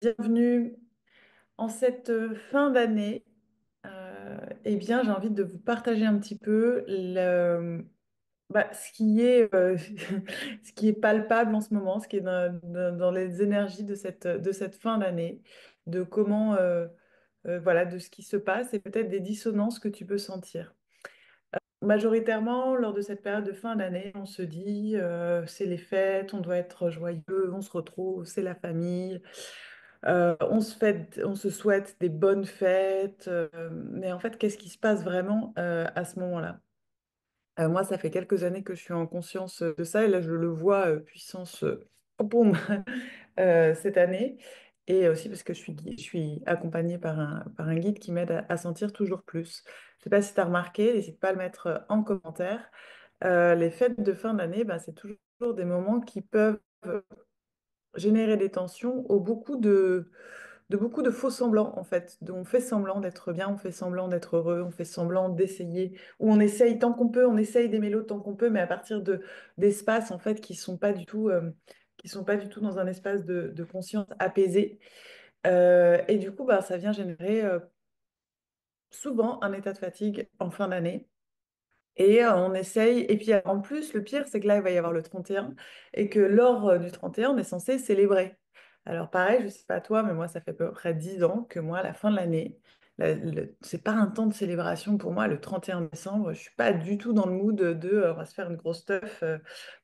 Bienvenue en cette fin d'année. Eh bien, j'ai envie de vous partager un petit peu ce qui est, ce qui est palpable en ce moment, ce qui est dans les énergies de cette fin d'année, de comment, voilà, de ce qui se passe et peut-être des dissonances que tu peux sentir. Majoritairement, lors de cette période de fin d'année, on se dit, c'est les fêtes, on doit être joyeux, on se retrouve, c'est la famille. On se souhaite des bonnes fêtes, mais en fait, qu'est-ce qui se passe vraiment à ce moment-là? Moi, ça fait quelques années que je suis en conscience de ça, et là, je le vois puissance boum, cette année, et aussi parce que je suis accompagnée par un guide qui m'aide à sentir toujours plus. Je ne sais pas si tu as remarqué, n'hésite pas à le mettre en commentaire. Les fêtes de fin d'année, bah, c'est toujours des moments qui peuvent générer des tensions de beaucoup de faux semblants, en fait. Donc, on fait semblant d'être bien, on fait semblant d'être heureux, on fait semblant d'essayer, ou on essaye tant qu'on peut, on essaye d'aimer l'autre tant qu'on peut, mais à partir d'espaces, en fait, qui sont pas du tout dans un espace de conscience apaisé. Et du coup, bah, ça vient générer souvent un état de fatigue en fin d'année. Et on essaye. Et puis en plus, le pire, c'est que là, il va y avoir le 31 et que lors du 31, on est censé célébrer. Alors pareil, je sais pas toi, mais moi, ça fait à peu près 10 ans que moi, à la fin de l'année, c'est pas un temps de célébration pour moi, le 31 décembre. Je suis pas du tout dans le mood on va se faire une grosse teuf.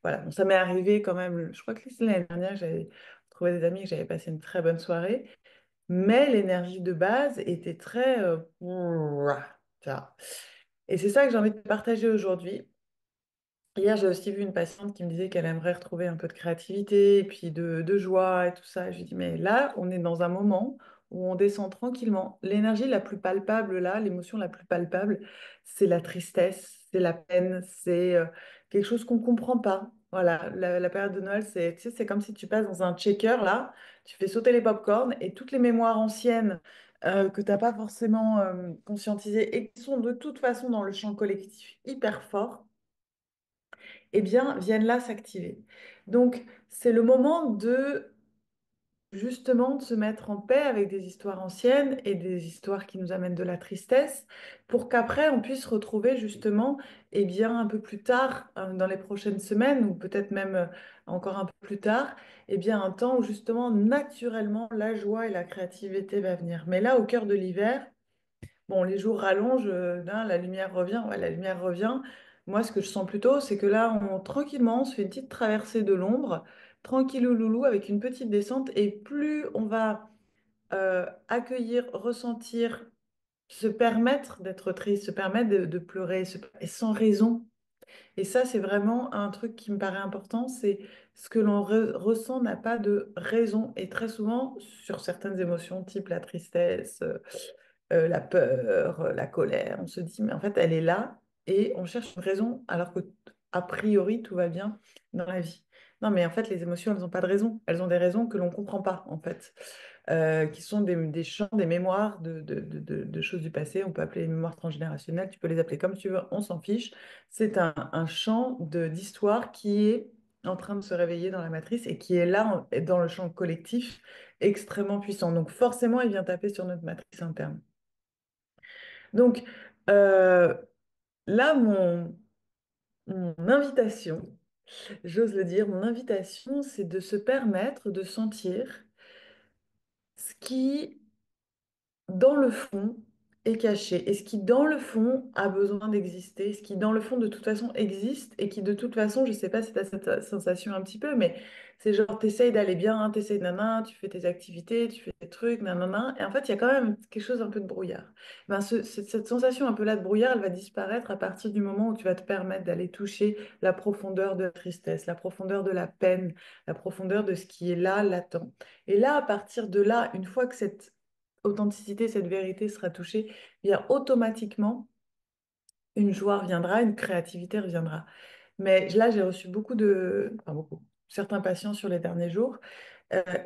Voilà, bon, ça m'est arrivé quand même. Je crois que c'est l'année dernière, j'avais trouvé des amis que j'avais passé une très bonne soirée. Mais l'énergie de base était très... tu vois. Et c'est ça que j'ai envie de partager aujourd'hui. Hier, j'ai aussi vu une patiente qui me disait qu'elle aimerait retrouver un peu de créativité et puis de joie et tout ça. Je lui dis, mais là, on est dans un moment où on descend tranquillement. L'énergie la plus palpable, là, l'émotion la plus palpable, c'est la tristesse, c'est la peine, c'est quelque chose qu'on ne comprend pas. Voilà, la période de Noël, tu sais, c'est comme si tu passes dans un checker, là, tu fais sauter les pop-corns et toutes les mémoires anciennes que tu n'as pas forcément conscientisées et qui sont de toute façon dans le champ collectif hyper fort eh bien, viennent là s'activer. Donc, c'est le moment de justement de se mettre en paix avec des histoires anciennes et des histoires qui nous amènent de la tristesse pour qu'après on puisse retrouver justement, eh bien, un peu plus tard, dans les prochaines semaines ou peut-être même encore un peu plus tard, eh bien, un temps où justement naturellement la joie et la créativité va venir. Mais là, au cœur de l'hiver, bon, les jours rallongent, là, la lumière revient, ouais, la lumière revient. Moi, ce que je sens plutôt, c'est que là, tranquillement, on se fait une petite traversée de l'ombre, tranquillou loulou, avec une petite descente, et plus on va accueillir, ressentir, se permettre d'être triste, se permettre de pleurer, et sans raison. Et ça, c'est vraiment un truc qui me paraît important, c'est ce que l'on ressent n'a pas de raison. Et très souvent, sur certaines émotions, type la tristesse, la peur, la colère. On se dit, mais en fait, elle est là et on cherche une raison alors que, a priori, tout va bien dans la vie. Non, mais en fait, les émotions, elles n'ont pas de raison. Elles ont des raisons que l'on ne comprend pas, en fait, qui sont des champs, des mémoires de choses du passé. On peut appeler les mémoires transgénérationnelles, tu peux les appeler comme tu veux, on s'en fiche. C'est un champ d'histoire qui est en train de se réveiller dans la matrice et qui est là, dans le champ collectif, extrêmement puissant. Donc forcément, il vient taper sur notre matrice interne. Donc euh, là, mon invitation, j'ose le dire, mon invitation, c'est de se permettre de sentir ce qui dans le fond, est caché, et ce qui, dans le fond, a besoin d'exister, ce qui, dans le fond, de toute façon, existe, et qui, de toute façon, je sais pas si tu as cette sensation un petit peu, mais c'est genre, t'essayes d'aller bien, t'essayes nana, tu fais tes activités, tu fais tes trucs, nanana, et en fait, il y a quand même quelque chose un peu de brouillard. Ben, cette sensation un peu là de brouillard, elle va disparaître à partir du moment où tu vas te permettre d'aller toucher la profondeur de la tristesse, la profondeur de la peine, la profondeur de ce qui est là, latent. Et là, à partir de là, une fois que cette authenticité, cette vérité sera touchée, eh bien automatiquement, une joie reviendra, une créativité reviendra. Mais là, j'ai reçu enfin beaucoup, certains patients sur les derniers jours,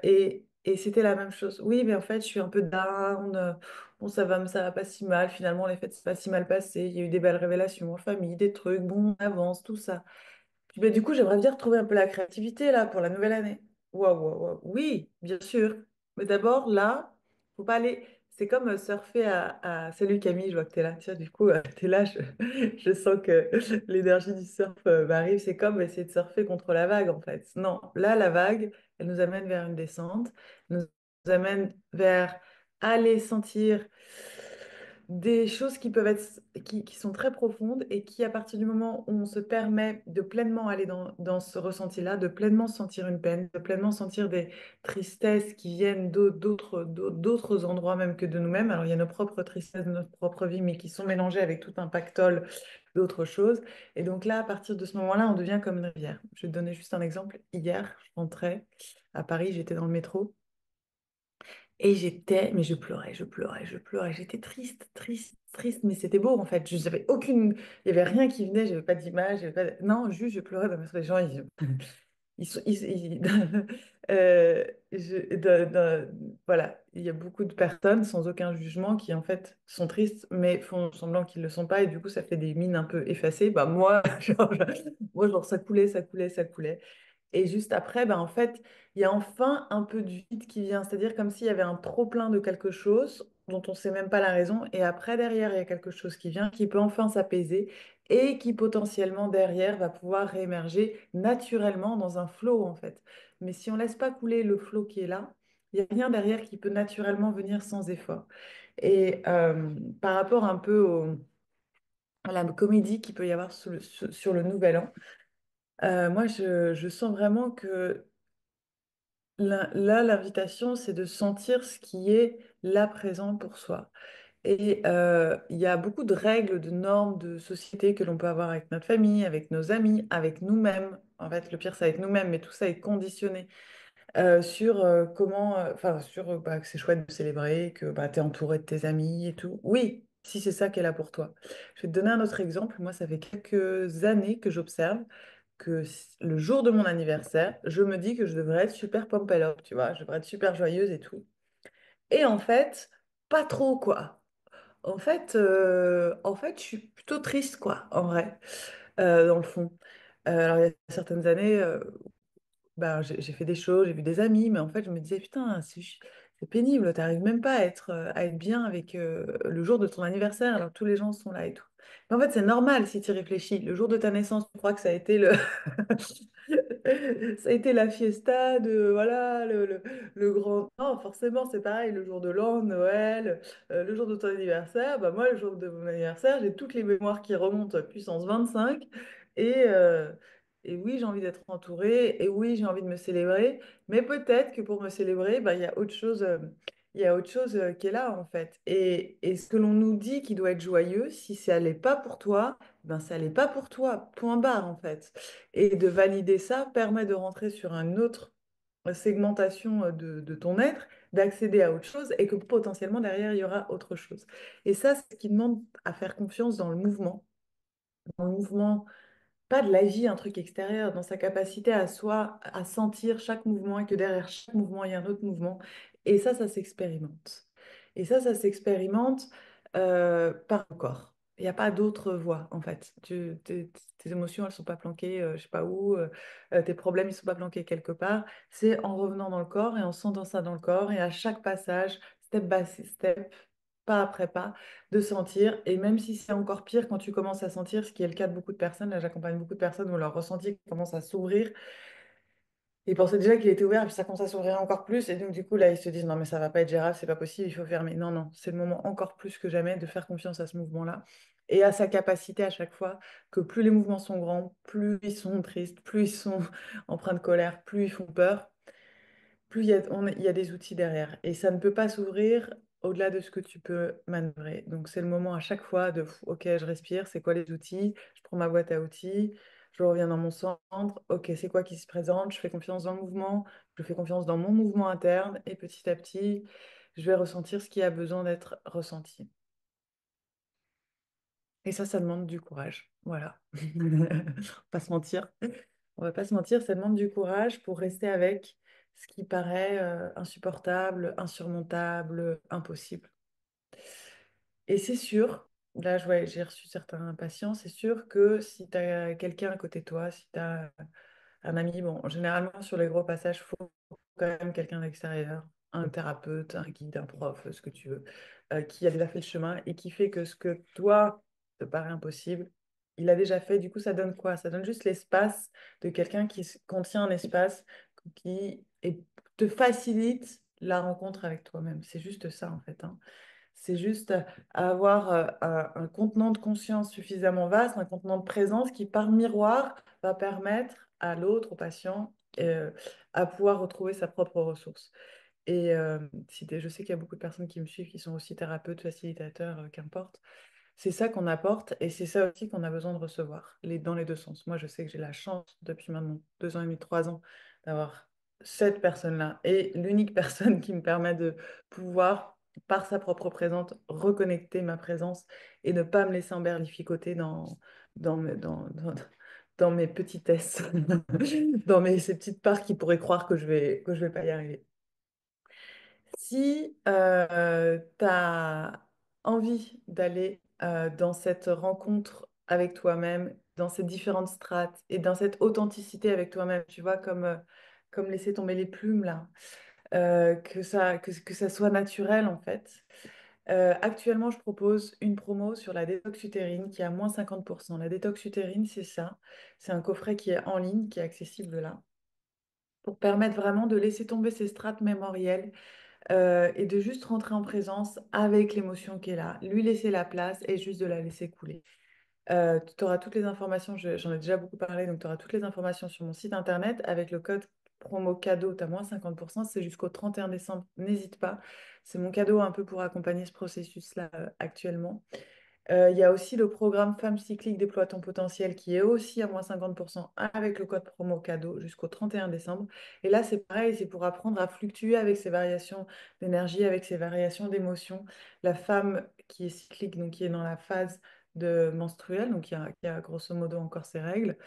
et c'était la même chose. Oui, mais en fait, je suis un peu down, bon, ça va pas si mal, finalement, les fêtes, c'est pas si mal passé, il y a eu des belles révélations en famille, des trucs, bon, on avance, tout ça. Puis, du coup, j'aimerais bien retrouver un peu la créativité, là, pour la nouvelle année. Waouh, waouh, waouh. Oui, bien sûr. Mais d'abord, là, faut pas aller. C'est comme surfer Salut Camille, je vois que tu es là. Tiens, du coup, tu es là, je sens que l'énergie du surf m'arrive. C'est comme essayer de surfer contre la vague, en fait. Non, là, la vague, elle nous amène vers une descente, nous amène vers aller sentir des choses qui peuvent être, qui sont très profondes et qui, à partir du moment où on se permet de pleinement aller dans ce ressenti-là, de pleinement sentir une peine, de pleinement sentir des tristesses qui viennent d'autres endroits même que de nous-mêmes. Alors, il y a nos propres tristesses de notre propre vie, mais qui sont mélangées avec tout un pactole d'autres choses. Et donc là, à partir de ce moment-là, on devient comme une rivière. Je vais te donner juste un exemple. Hier, je rentrais à Paris, j'étais dans le métro. Et j'étais, mais je pleurais, je pleurais, je pleurais. J'étais triste, triste, triste, mais c'était beau en fait. Je n'avais aucune, il y avait rien qui venait, j'avais pas d'image, non, juste je pleurais parce que les gens, ils sont, voilà, il y a beaucoup de personnes sans aucun jugement qui en fait sont tristes, mais font semblant qu'ils le sont pas, et du coup ça fait des mines un peu effacées. Bah moi, genre ça coulait, ça coulait, ça coulait. Et juste après, ben, en fait, il y a enfin un peu de vide qui vient, c'est-à-dire comme s'il y avait un trop-plein de quelque chose dont on ne sait même pas la raison, et après, derrière, il y a quelque chose qui vient, qui peut enfin s'apaiser, et qui potentiellement, derrière, va pouvoir réémerger naturellement dans un flot, en fait. Mais si on laisse pas couler le flot qui est là, il n'y a rien derrière qui peut naturellement venir sans effort. Et par rapport un peu à la comédie qu'il peut y avoir sur le Nouvel An, moi, je sens vraiment que là, l'invitation, c'est de sentir ce qui est là présent pour soi. Et il y a beaucoup de règles, de normes, de société que l'on peut avoir avec notre famille, avec nos amis, avec nous-mêmes. En fait, le pire, c'est avec nous-mêmes, mais tout ça est conditionné sur comment, enfin, sur bah, que c'est chouette de célébrer, que bah, tu es entouré de tes amis et tout. Oui, si c'est ça qui est là pour toi. Je vais te donner un autre exemple. Moi, ça fait quelques années que j'observe que le jour de mon anniversaire, je me dis que je devrais être super pompée up, tu vois, je devrais être super joyeuse et tout. Et en fait, pas trop, quoi. En fait, je suis plutôt triste, quoi, en vrai, dans le fond. Alors, il y a certaines années, ben, j'ai fait des choses, j'ai vu des amis, mais en fait, je me disais, putain, c'est pénible, t'arrives même pas à être bien avec le jour de ton anniversaire, alors tous les gens sont là et tout. Mais en fait, c'est normal si tu y réfléchis. Le jour de ta naissance, tu crois que ça a été ça a été la fiesta de, voilà, le grand... Non, forcément, c'est pareil, le jour de l'an, Noël, le jour de ton anniversaire, bah moi, le jour de mon anniversaire, j'ai toutes les mémoires qui remontent à puissance 25, et... euh, et oui, j'ai envie d'être entourée, et oui, j'ai envie de me célébrer, mais peut-être que pour me célébrer, bah, il y a autre chose qui est là, en fait. Et ce que l'on nous dit qui doit être joyeux, si ça n'est pas pour toi, ben ça n'est pas pour toi, point barre, en fait. Et de valider ça permet de rentrer sur une autre segmentation de ton être, d'accéder à autre chose, et que potentiellement derrière, il y aura autre chose. Et ça, c'est ce qui demande à faire confiance dans le mouvement pas de la vie, un truc extérieur, dans sa capacité à soi, à sentir chaque mouvement et que derrière chaque mouvement, il y a un autre mouvement. Et ça s'expérimente. Et ça s'expérimente par le corps. Il n'y a pas d'autre voie, en fait. Tes émotions, elles ne sont pas planquées, je sais pas où. Tes problèmes, ils ne sont pas planqués quelque part. C'est en revenant dans le corps et en sentant ça dans le corps. Et à chaque passage, step by step, pas après pas, de sentir. Et même si c'est encore pire quand tu commences à sentir, ce qui est le cas de beaucoup de personnes, là j'accompagne beaucoup de personnes où leur ressenti commence à s'ouvrir. Ils pensaient déjà qu'il était ouvert, et puis ça commence à s'ouvrir encore plus. Et donc du coup, là, ils se disent, non, mais ça va pas être gérable, c'est pas possible, il faut fermer. Non, non, c'est le moment encore plus que jamais de faire confiance à ce mouvement-là et à sa capacité à chaque fois que plus les mouvements sont grands, plus ils sont tristes, plus ils sont empreints de colère, plus ils font peur, plus il y a des outils derrière. Et ça ne peut pas s'ouvrir au-delà de ce que tu peux manœuvrer. Donc c'est le moment à chaque fois de, ok, je respire, c'est quoi les outils? Je prends ma boîte à outils, je reviens dans mon centre, ok, c'est quoi qui se présente? Je fais confiance dans le mouvement, je fais confiance dans mon mouvement interne, et petit à petit, je vais ressentir ce qui a besoin d'être ressenti. Et ça demande du courage. Voilà. On va pas se mentir. On va pas se mentir, ça demande du courage pour rester avec ce qui paraît insupportable, insurmontable, impossible. Et c'est sûr, là j'ai reçu certains patients, c'est sûr que si tu as quelqu'un à côté de toi, si tu as un ami, bon, généralement sur les gros passages, il faut quand même quelqu'un d'extérieur. un thérapeute, un guide, un prof, ce que tu veux, qui a déjà fait le chemin et qui fait que ce que toi te paraît impossible, il a déjà fait. Du coup, ça donne quoi? Ça donne juste l'espace de quelqu'un contient un espace te facilite la rencontre avec toi-même. C'est juste ça, en fait, hein. C'est juste avoir un contenant de conscience suffisamment vaste, un contenant de présence qui, par miroir, va permettre à l'autre, au patient, à pouvoir retrouver sa propre ressource. Et je sais qu'il y a beaucoup de personnes qui me suivent qui sont aussi thérapeutes, facilitateurs, qu'importe. C'est ça qu'on apporte et c'est ça aussi qu'on a besoin de recevoir, dans les deux sens. Moi, je sais que j'ai la chance depuis maintenant 2 ans et demi, 3 ans, d'avoir cette personne-là et l'unique personne qui me permet de pouvoir, par sa propre présence, reconnecter ma présence et ne pas me laisser emberlificoter dans, mes- dans, dans, dans mes petitesses, ces petites parts qui pourraient croire que je vais pas y arriver. Si tu as envie d'aller dans cette rencontre avec toi-même, dans ces différentes strates et dans cette authenticité avec toi-même, tu vois, comme laisser tomber les plumes là, que ça soit naturel en fait. Actuellement, je propose une promo sur la détox utérine qui est à moins 50%. La détox utérine, c'est ça. C'est un coffret qui est en ligne, qui est accessible là, pour permettre vraiment de laisser tomber ces strates mémorielles et de juste rentrer en présence avec l'émotion qui est là, lui laisser la place et juste de la laisser couler. Tu auras toutes les informations, j'en ai déjà beaucoup parlé, donc tu auras toutes les informations sur mon site internet avec le code promo cadeau, tu as moins 50%, c'est jusqu'au 31 décembre, n'hésite pas. C'est mon cadeau un peu pour accompagner ce processus-là actuellement. Il y a aussi le programme Femmes cycliques déploie ton potentiel qui est aussi à moins 50% avec le code promo cadeau jusqu'au 31 décembre. Et là, c'est pareil, c'est pour apprendre à fluctuer avec ces variations d'énergie, avec ces variations d'émotions. La femme qui est cyclique, donc qui est dans la phase de menstruelle, donc qui a grosso modo encore ses règles,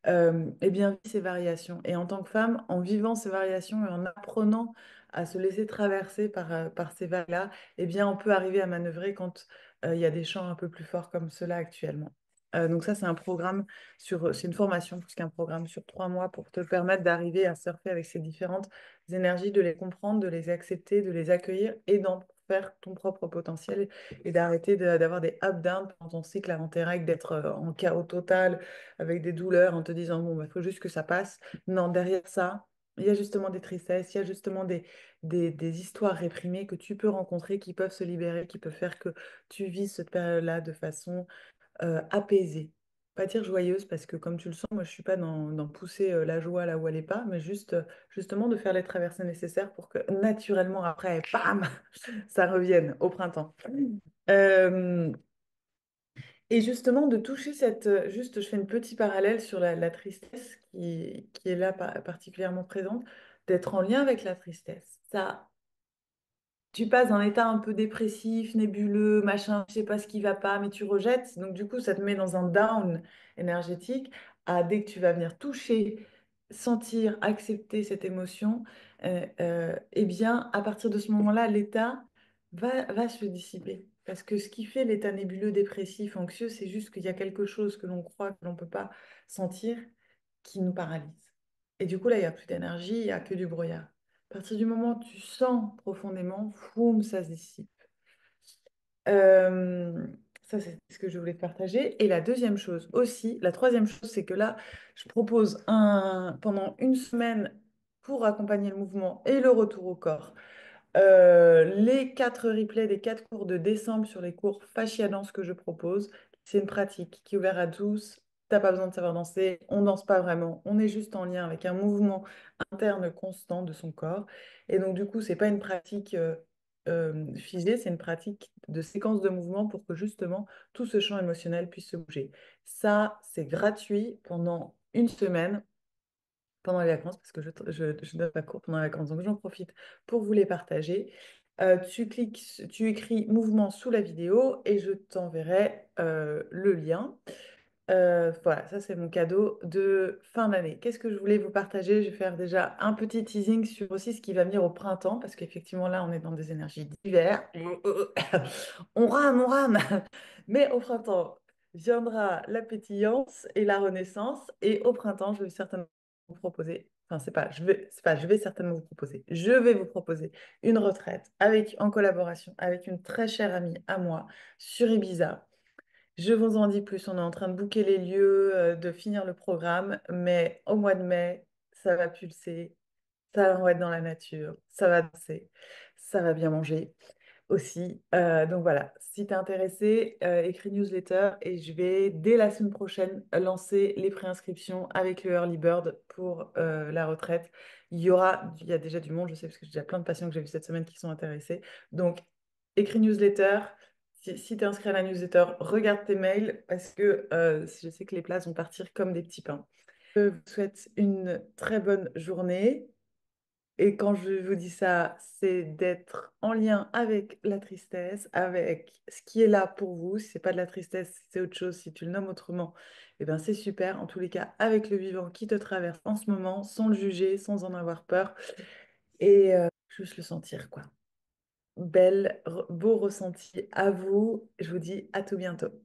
eh bien, vit ces variations. Et en tant que femme, en vivant ces variations et en apprenant à se laisser traverser par ces vagues-là, eh bien, on peut arriver à manœuvrer quand il y a des champs un peu plus forts comme ceux-là actuellement. Donc ça, c'est un programme c'est une formation plus qu'un programme sur 3 mois pour te permettre d'arriver à surfer avec ces différentes énergies, de les comprendre, de les accepter, de les accueillir et d'en faire ton propre potentiel et d'arrêter d'avoir des up-down pendant ton cycle avant tes règles, d'être en chaos total avec des douleurs en te disant, bon, il faut juste que ça passe. Non, derrière ça, il y a justement des tristesses, il y a justement des histoires réprimées que tu peux rencontrer, qui peuvent se libérer, qui peuvent faire que tu vis cette période-là de façon apaisée. Pas dire joyeuse, parce que comme tu le sens, moi je suis pas dans pousser la joie là où elle n'est pas, mais juste justement de faire les traversées nécessaires pour que naturellement après, bam, ça revienne au printemps. Euh, et justement, de toucher juste, je fais une petite parallèle sur la tristesse qui est là particulièrement présente, d'être en lien avec la tristesse. Ça, tu passes d'un état un peu dépressif, nébuleux, machin, je sais pas ce qui va pas, mais tu rejettes. Donc, du coup, ça te met dans un down énergétique. Dès que tu vas venir toucher, sentir, accepter cette émotion, eh bien, à partir de ce moment-là, l'état va se dissiper. Parce que ce qui fait l'état nébuleux, dépressif, anxieux, c'est juste qu'il y a quelque chose que l'on croit que l'on ne peut pas sentir qui nous paralyse. Et du coup, là, il n'y a plus d'énergie, il n'y a que du brouillard. À partir du moment où tu sens profondément, foum, ça se dissipe. Euh, Ça, c'est ce que je voulais te partager. Et la deuxième chose aussi, la troisième chose, c'est que là, je propose pendant une semaine pour accompagner le mouvement et le retour au corps. Les 4 replays des 4 cours de décembre sur les cours fascia danse que je propose, c'est une pratique qui est ouverte à tous. T'as pas besoin de savoir danser, on danse pas vraiment, on est juste en lien avec un mouvement interne constant de son corps. Et donc du coup, c'est pas une pratique figée, c'est une pratique de séquence de mouvement pour que justement tout ce champ émotionnel puisse se bouger. Ça, c'est gratuit pendant une semaine pendant les vacances, parce que je donne pas cours pendant les vacances, donc j'en profite pour vous les partager. Tu écris mouvement sous la vidéo et je t'enverrai le lien. Voilà, ça c'est mon cadeau de fin d'année. Qu'est-ce que je voulais vous partager? Je vais faire déjà un petit teasing sur aussi ce qui va venir au printemps, parce qu'effectivement là on est dans des énergies d'hiver. On rame. Mais au printemps viendra la pétillance et la renaissance, et au printemps je vais certainement vous proposer enfin, c'est pas, je vais certainement vous proposer, je vais vous proposer une retraite avec, en collaboration avec une très chère amie à moi sur Ibiza. Je vous en dis plus, on est en train de booker les lieux, de finir le programme, mais au mois de mai, ça va pulser, ça va être dans la nature, ça va danser, ça va bien manger aussi. Donc voilà, si tu es intéressé, écris newsletter et je vais dès la semaine prochaine lancer les préinscriptions avec le Early Bird pour la retraite. Il y a déjà du monde, je sais, parce que j'ai déjà plein de patients que j'ai vus cette semaine qui sont intéressés. Donc, écris newsletter. Si tu es inscrit à la newsletter, regarde tes mails parce que je sais que les places vont partir comme des petits pains. Je vous souhaite une très bonne journée. Et quand je vous dis ça, c'est d'être en lien avec la tristesse, avec ce qui est là pour vous. Si c'est pas de la tristesse, si c'est autre chose, si tu le nommes autrement, eh ben c'est super. En tous les cas, avec le vivant qui te traverse en ce moment, sans le juger, sans en avoir peur, et juste le sentir, quoi. Beau ressenti à vous. Je vous dis à tout bientôt.